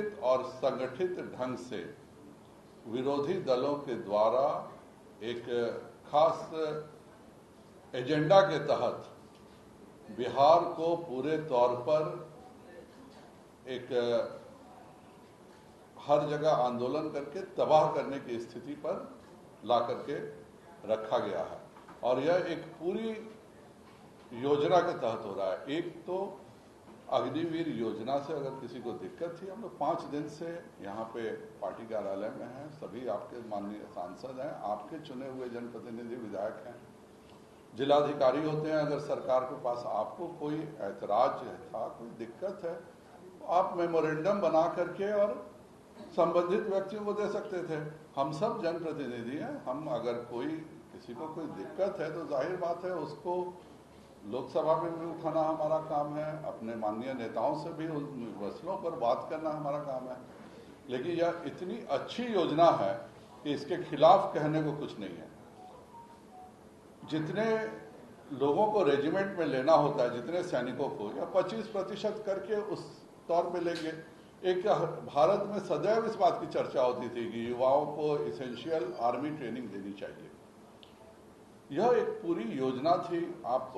व्यवस्थित और संगठित ढंग से विरोधी दलों के द्वारा एक खास एजेंडा के तहत बिहार को पूरे तौर पर एक हर जगह आंदोलन करके तबाह करने की स्थिति पर ला करके रखा गया है। और यह एक पूरी योजना के तहत हो रहा है। एक तो अग्निवीर योजना से अगर किसी को दिक्कत थी, हम लोग 5 दिन से यहाँ पे पार्टी कार्यालय में हैं, सभी आपके माननीय सांसद हैं, आपके चुने हुए जनप्रतिनिधि विधायक हैं, जिलाधिकारी होते हैं। अगर सरकार के पास आपको कोई ऐतराज था, कोई दिक्कत है, तो आप मेमोरेंडम बना करके और संबंधित व्यक्तियों को दे सकते थे। हम सब जनप्रतिनिधि हैं, हम अगर किसी को कोई दिक्कत है तो जाहिर बात है उसको लोकसभा में भी उठाना हमारा काम है, अपने माननीय नेताओं से भी उन मसलों पर बात करना हमारा काम है। लेकिन यह इतनी अच्छी योजना है कि इसके खिलाफ कहने को कुछ नहीं है। जितने लोगों को रेजिमेंट में लेना होता है, जितने सैनिकों को, या 25% करके उस तौर पे लेंगे। एक भारत में सदैव इस बात की चर्चा होती थी कि युवाओं को इसेंशियल आर्मी ट्रेनिंग देनी चाहिए। यह एक पूरी योजना थी। आप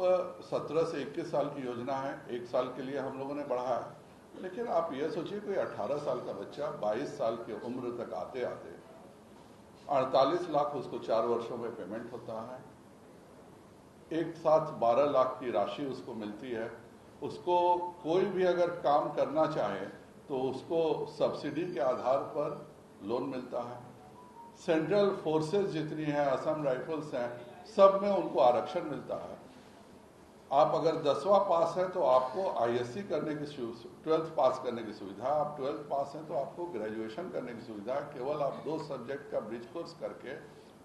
17 से 21 साल की योजना है, 1 साल के लिए हम लोगों ने बढ़ाया है। लेकिन आप यह सोचिए, कोई 18 साल का बच्चा 22 साल की उम्र तक आते आते 48 लाख उसको 4 वर्षों में पेमेंट होता है। एक साथ 12 लाख की राशि उसको मिलती है। उसको कोई भी अगर काम करना चाहे तो उसको सब्सिडी के आधार पर लोन मिलता है। सेंट्रल फोर्सेस जितनी है, असम राइफल्स हैं, सब में उनको आरक्षण मिलता है। आप अगर 10वां पास है तो आपको आईएससी करने की 12th पास करने की सुविधा, आप 12th पास हैं तो आपको ग्रेजुएशन करने की सुविधा। केवल आप 2 सब्जेक्ट का ब्रिज कोर्स करके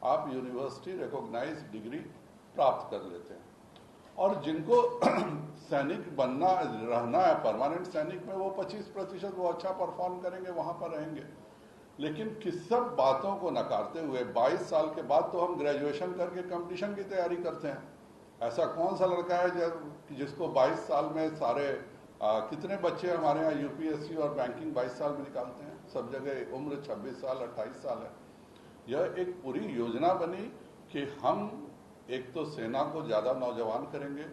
आप यूनिवर्सिटी रिकॉग्नाइज डिग्री प्राप्त कर लेते हैं। और जिनको सैनिक बनना रहना है, परमानेंट सैनिक में, वो 25% वो अच्छा परफॉर्म करेंगे, वहां पर रहेंगे। लेकिन किस सब बातों को नकारते हुए 22 साल के बाद तो हम ग्रेजुएशन करके कंपटीशन की तैयारी करते हैं। ऐसा कौन सा लड़का है जिसको 22 साल में सारे कितने बच्चे हमारे यहाँ यूपीएससी और बैंकिंग 22 साल में निकालते हैं। सब जगह उम्र 26 साल 28 साल है। यह एक पूरी योजना बनी कि हम एक तो सेना को ज्यादा नौजवान करेंगे,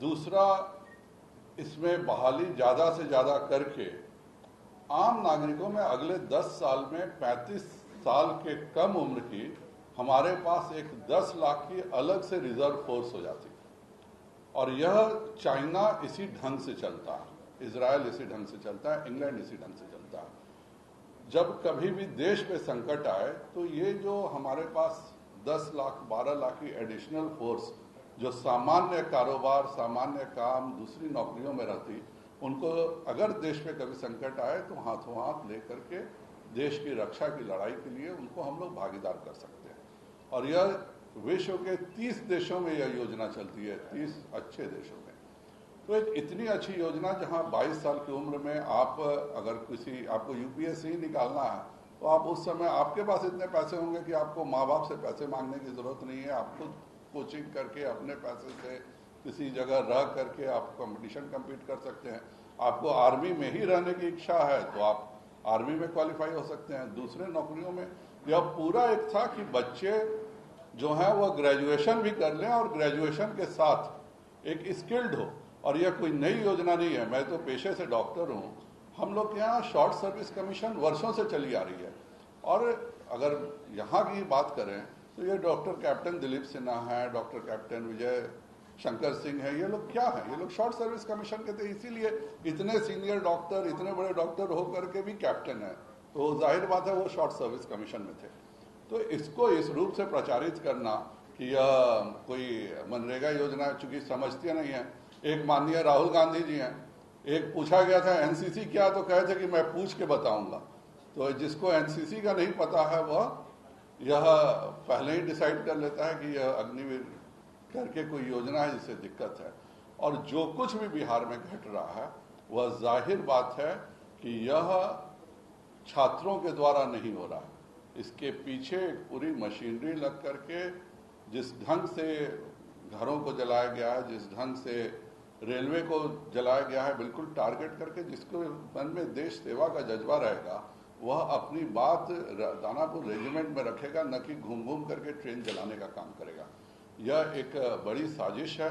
दूसरा इसमें बहाली ज्यादा से ज्यादा करके आम नागरिकों में अगले 10 साल में 35 साल के कम उम्र की हमारे पास एक 10 लाख की अलग से रिजर्व फोर्स हो जाती। और यह चाइना इसी ढंग से चलता है, इजराइल इसी ढंग से चलता है, इंग्लैंड इसी ढंग से चलता है। जब कभी भी देश पे संकट आए तो ये जो हमारे पास 10 लाख 12 लाख की एडिशनल फोर्स जो सामान्य कारोबार, सामान्य काम, दूसरी नौकरियों में रहती, उनको अगर देश पे कभी संकट आए तो हाथों हाथ लेकर के देश की रक्षा की लड़ाई के लिए उनको हम लोग भागीदार कर सकते हैं। और यह विश्व के 30 देशों में यह योजना चलती है, 30 अच्छे देशों में। तो एक इतनी अच्छी योजना जहां 22 साल की उम्र में आप अगर आपको यूपीएससी निकालना है तो आप उस समय आपके पास इतने पैसे होंगे कि आपको माँ बाप से पैसे मांगने की जरूरत नहीं है। आप खुद कोचिंग करके अपने पैसे से किसी जगह रह करके आप कंपटीशन कम्पीट कर सकते हैं। आपको आर्मी में ही रहने की इच्छा है तो आप आर्मी में क्वालिफाई हो सकते हैं। दूसरे नौकरियों में यह पूरा एक था कि बच्चे जो है वह ग्रेजुएशन भी कर लें और ग्रेजुएशन के साथ एक स्किल्ड हो। और यह कोई नई योजना नहीं है। मैं तो पेशे से डॉक्टर हूँ। हम लोग के यहाँ शॉर्ट सर्विस कमीशन वर्षों से चली आ रही है। और अगर यहाँ की बात करें तो ये डॉक्टर कैप्टन दिलीप सिन्हा है, डॉक्टर कैप्टन विजय शंकर सिंह है, ये लोग क्या है, ये लोग शॉर्ट सर्विस कमीशन के थे। इसीलिए इतने सीनियर डॉक्टर, इतने बड़े डॉक्टर होकर के भी कैप्टन है, तो जाहिर बात है वो शॉर्ट सर्विस कमीशन में थे। तो इसको इस रूप से प्रचारित करना कि यह कोई मनरेगा योजना, चूंकि समझते नहीं है। एक माननीय राहुल गांधी जी हैं, एक पूछा गया था एनसीसी क्या, तो कहे थे कि मैं पूछ के बताऊंगा। तो जिसको एनसीसी का नहीं पता है वह यह पहले ही डिसाइड कर लेता है कि यह अग्निवीर करके कोई योजना है जिससे दिक्कत है। और जो कुछ भी बिहार में घट रहा है वह जाहिर बात है कि यह छात्रों के द्वारा नहीं हो रहा है। इसके पीछे एक पूरी मशीनरी लग करके जिस ढंग से घरों को जलाया गया है, जिस ढंग से रेलवे को जलाया गया है बिल्कुल टारगेट करके। जिसको मन में देश सेवा का जज्बा रहेगा वह अपनी बात दानापुर रेजिमेंट में रखेगा, न कि घूम घूम करके ट्रेन जलाने का काम करेगा। यह एक बड़ी साजिश है।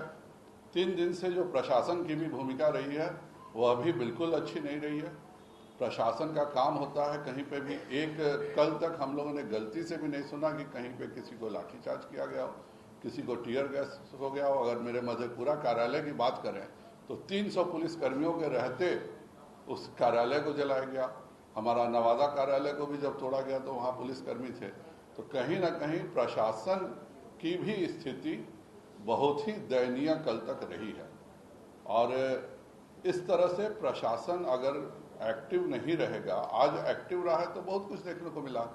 3 दिन से जो प्रशासन की भी भूमिका रही है वह भी बिल्कुल अच्छी नहीं रही है। प्रशासन का काम होता है कहीं पे भी, एक कल तक हम लोगों ने गलती से भी नहीं सुना कि कहीं पे किसी को लाठीचार्ज किया गया हो, किसी को टीयर गैस हो गया हो। अगर मेरे मधेपुरा कार्यालय की बात करें तो 300 पुलिस कर्मियों के रहते उस कार्यालय को जलाया गया। हमारा नवादा कार्यालय को भी जब तोड़ा गया तो वहाँ पुलिसकर्मी थे। तो कहीं ना कहीं प्रशासन की भी स्थिति बहुत ही दयनीय कल तक रही है। और इस तरह से प्रशासन अगर एक्टिव नहीं रहेगा, आज एक्टिव रहा है तो बहुत कुछ देखने को मिला।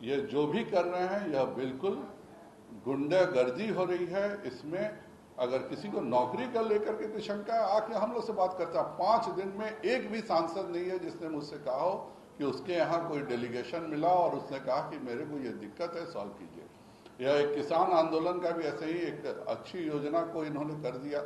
ये जो भी कर रहे हैं यह बिल्कुल गुंडागर्दी हो रही है। इसमें अगर किसी को नौकरी का लेकर के कोई शंका है आके हम लोग से बात करता है। 5 दिन में एक भी सांसद नहीं है जिसने मुझसे कहा हो कि उसके यहाँ कोई डेलीगेशन मिला और उसने कहा कि मेरे को ये दिक्कत है, सॉल्व कीजिए। यह एक किसान आंदोलन का भी ऐसे ही एक अच्छी योजना को इन्होंने कर दिया।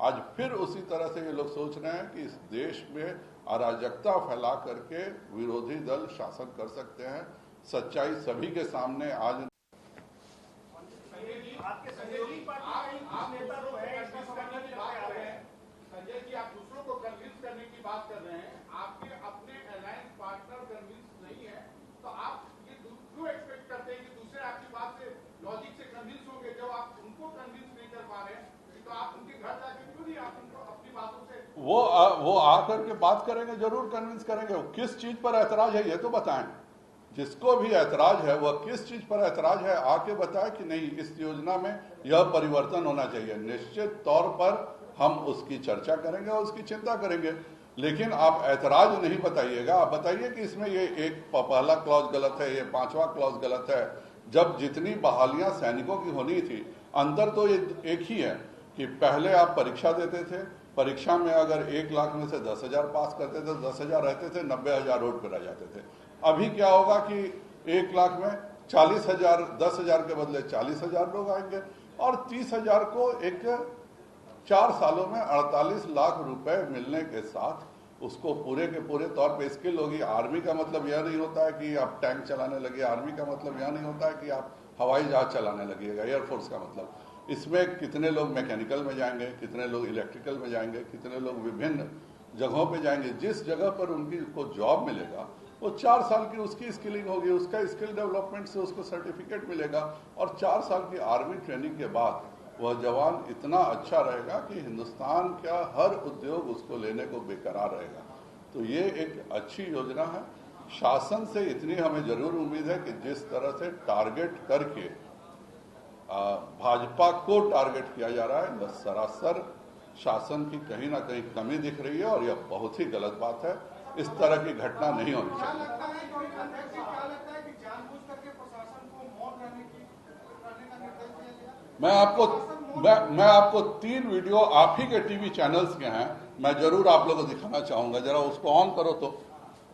आज फिर उसी तरह से ये लोग सोच रहे हैं कि इस देश में अराजकता फैला करके विरोधी दल शासन कर सकते हैं। सच्चाई सभी के सामने आज आपके सहयोगी पार्टी नेता लोग हैं इसमें करने की बात कर रहे हैं। संजय जी, आप दूसरों को कन्विंस करने की बात कर रहे हैं, आपके अपने अलायंस पार्टनर कन्विंस नहीं है, तो आप ये क्यों एक्सपेक्ट करते हैं कि दूसरे आपकी बात से लॉजिक से कन्विंस होंगे? जब आप उनको कन्विंस नहीं कर पा रहे हैं तो आप उनके घर जाके क्यों नहीं आप उनको अपनी बातों से वो आकर के बात करेंगे, जरूर कन्विंस करेंगे। किस चीज पर ऐतराज है ये तो बताएं। जिसको भी ऐतराज है वह किस चीज पर ऐतराज है आके बताए कि नहीं इस योजना में यह परिवर्तन होना चाहिए। निश्चित तौर पर हम उसकी चर्चा करेंगे और उसकी चिंता करेंगे। लेकिन आप ऐतराज नहीं बताइएगा, आप बताइए कि इसमें ये एक पहला क्लॉज गलत है, ये 5वां क्लॉज गलत है। जब जितनी बहालियां सैनिकों की होनी थी, अंतर तो ये एक ही है कि पहले आप परीक्षा देते थे, परीक्षा में अगर 1 लाख में से 10,000 पास करते थे, 10,000 रहते थे, 90,000 रोड पर रह जाते थे। अभी क्या होगा कि 1 लाख में 40,000, 10,000 के बदले 40,000 लोग आएंगे और 30,000 को एक 4 सालों में 48 लाख रुपए मिलने के साथ उसको पूरे के पूरे तौर पे स्किल होगी। आर्मी का मतलब यह नहीं होता है कि आप टैंक चलाने लगे, आर्मी का मतलब यह नहीं होता है कि आप हवाई जहाज चलाने लगिएगा। एयरफोर्स का मतलब इसमें कितने लोग मैकेनिकल में जाएंगे, कितने लोग इलेक्ट्रिकल में जाएंगे, कितने लोग विभिन्न जगहों पे जाएंगे। जिस जगह पर उनकी को जॉब मिलेगा वो 4 साल की उसकी स्किलिंग होगी, उसका स्किल डेवलपमेंट से उसको सर्टिफिकेट मिलेगा और 4 साल की आर्मी ट्रेनिंग के बाद वह जवान इतना अच्छा रहेगा कि हिंदुस्तान का हर उद्योग उसको लेने को बेकरार रहेगा। तो ये एक अच्छी योजना है। शासन से इतनी हमें जरूर उम्मीद है कि जिस तरह से टारगेट करके भाजपा को टारगेट किया जा रहा है, यह सरासर शासन की कहीं ना कहीं कमी दिख रही है और यह बहुत ही गलत बात है। इस तरह की घटना नहीं होनी चाहिए। मैं आपको 3 वीडियो आप ही के टीवी चैनल्स के हैं, मैं जरूर आप लोगों को दिखाना चाहूंगा। जरा उसको ऑन करो तो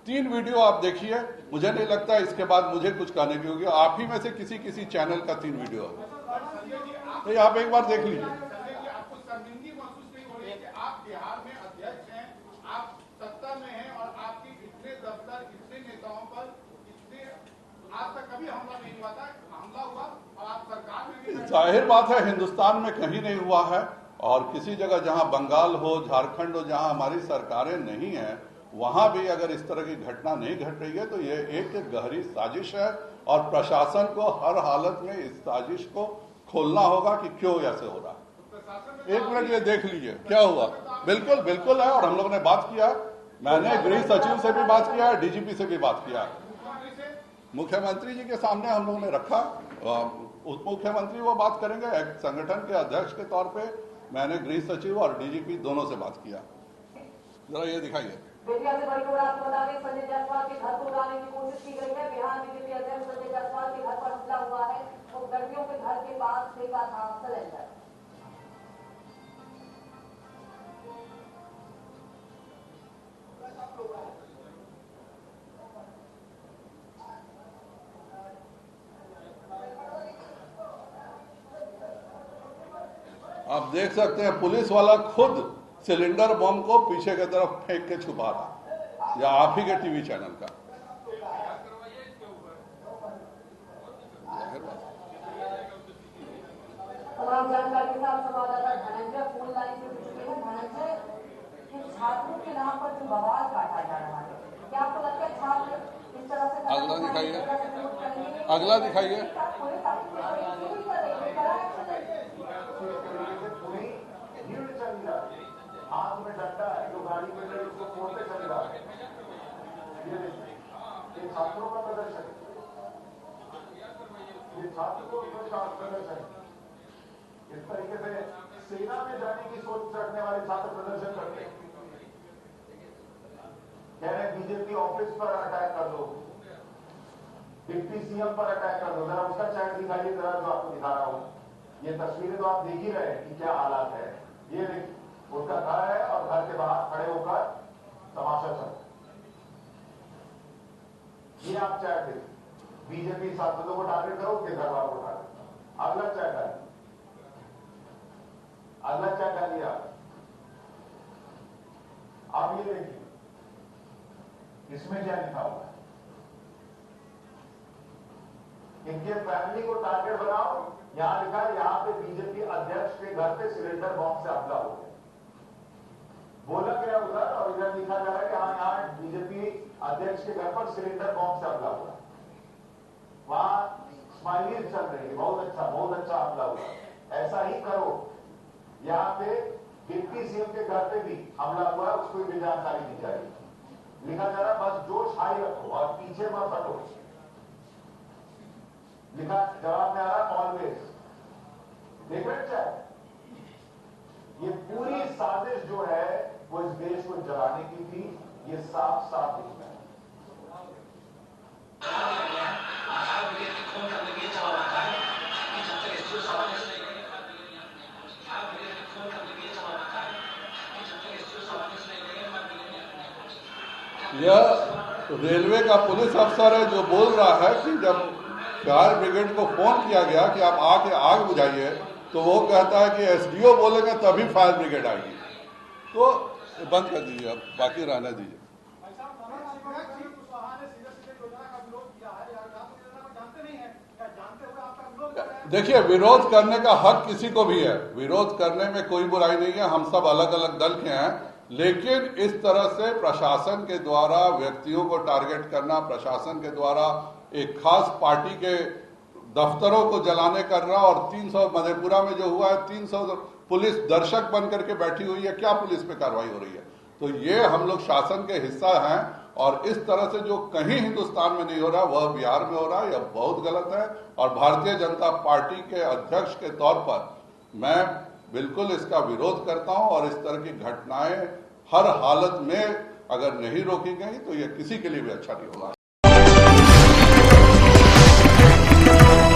3 वीडियो आप देखिए। मुझे नहीं लगता इसके बाद मुझे कुछ कहने की होगी। आप ही में से किसी चैनल का 3 वीडियो है, तो आप एक बार देख लीजिए। आप बिहार में अध्यक्ष हैं, आप सत्ता में हैं और आपके इतने दफ्तर, इतने नेताओं पर इतने आज तक कभी हमला नहीं हुआ था, हमला हुआ और आप सरकार में भी। जाहिर बात है हिंदुस्तान में कहीं नहीं हुआ है और किसी जगह जहां बंगाल हो, झारखंड हो, जहां हमारी सरकारें नहीं है वहां भी अगर इस तरह की घटना नहीं घट रही है तो ये एक गहरी साजिश है और प्रशासन को हर हालत में इस साजिश को खोलना होगा कि क्यों ऐसे हो रहा है। 1 मिनट ये देख लीजिए क्या हुआ। बिल्कुल बिल्कुल है और हम लोगों ने बात किया। मैंने गृह सचिव से भी बात किया है, डीजीपी से भी बात किया है। मुख्यमंत्री जी के सामने हम लोगों ने रखा। उप मुख्यमंत्री वो बात करेंगे, एक संगठन के अध्यक्ष के तौर पे मैंने गृह सचिव और डीजीपी दोनों से बात किया। जरा ये दिखाइए। बेतिया से बड़ी खबर आपको बता दें, संजय जायसवाल के घर को उड़ाने की कोशिश की गई है। बिहार बीजेपी अध्यक्ष संजय जायसवाल के घर पर हमला हुआ है और कर्मियों के घर के पास फेंका था सिलेंडर। आप देख सकते हैं पुलिस वाला खुद सिलेंडर बम को पीछे की तरफ फेंक के छुपा रहा, या आप ही के टीवी चैनल का। तमाम जानकारी के साथ संवाददाता धनंजय फोन लाइन से जुड़ चुके हैं। धनंजय, छात्रों के नाम पर जो बवाल काटा जा रहा है, क्या आपको लगता है छात्र इस तरह से अगला दिखाइए, अगला दिखाइए। हाथ में डंडा है, जो गाड़ी में लगे उसको फोड़ते चले जा रहे हैं। ये छात्रों का प्रदर्शन है, ये छात्रों का प्रदर्शन है। इस तरीके से सेना में जाने की सोच रखने वाले छात्र प्रदर्शन करते हैं, कह रहे बीजेपी ऑफिस पर अटैक कर दो, डिप्टी सीएम पर अटैक कर दो। जरा उसका चैट दिखाइए, जरा जो आपको दिखा रहा हूं। ये तस्वीरें तो आप देख ही रहे हैं कि क्या हालात है। ये उसका घर है और घर के बाहर खड़े होकर तमाशा चल, ये आप चैट देखिए। बीजेपी सांसदों को टारगेट करो, उसके घर वालों को टारगेट। अगला चैट है, अगला चैट डालिए आप ये देखिए इसमें क्या लिखा हुआ है। इनके फैमिली को टारगेट बनाओ, यहां लिखा है यहां पे बीजेपी अध्यक्ष के घर पे सिलेंडर बॉम्ब से हमला हो गया। बोला गया उधर और इधर लिखा जा रहा है कि हाँ यहाँ बीजेपी अध्यक्ष के घर पर सिलेंडर बॉम्ब से हमला हुआ। वहां स्माइलीज चल रही है, बहुत अच्छा हमला हुआ। ऐसा ही करो, यहाँ पे डिप्टी सीएम के घर पे भी हमला हुआ है, उसको भी जानकारी दी जा रही। लिखा जा रहा बस जोश हाई रखो और पीछे मत हटो। लिखा जवाब में आ रहा ऑलवेज। देख रहे हैं, ये पूरी साजिश जो है वो इस देश को जलाने की थी, ये साफ साफ दिख रहा है। यह रेलवे का पुलिस अफसर है जो बोल रहा है कि जब फायर ब्रिगेड को फोन किया गया कि आप आके आग बुझाइए, तो वो कहता है कि एसडीओ बोलेंगे तभी फायर ब्रिगेड आएगी। तो बंद कर दीजिए, अब बाकी रहने दीजिए। देखिए, विरोध करने का हक किसी को भी है, विरोध करने में कोई बुराई नहीं है। हम सब अलग अलग दल के हैं, लेकिन इस तरह से प्रशासन के द्वारा व्यक्तियों को टारगेट करना, प्रशासन के द्वारा एक खास पार्टी के दफ्तरों को जलाने करना, और 300 मधेपुरा में जो हुआ है 300 पुलिस दर्शक बन करके बैठी हुई है, क्या पुलिस पे कार्रवाई हो रही है? तो ये हम लोग शासन के हिस्सा हैं, और इस तरह से जो कहीं हिंदुस्तान में नहीं हो रहा वह बिहार में हो रहा है, यह बहुत गलत है। और भारतीय जनता पार्टी के अध्यक्ष के तौर पर मैं बिल्कुल इसका विरोध करता हूं, और इस तरह की घटनाएं हर हालत में अगर नहीं रोकी गई तो यह किसी के लिए भी अच्छा नहीं होगा।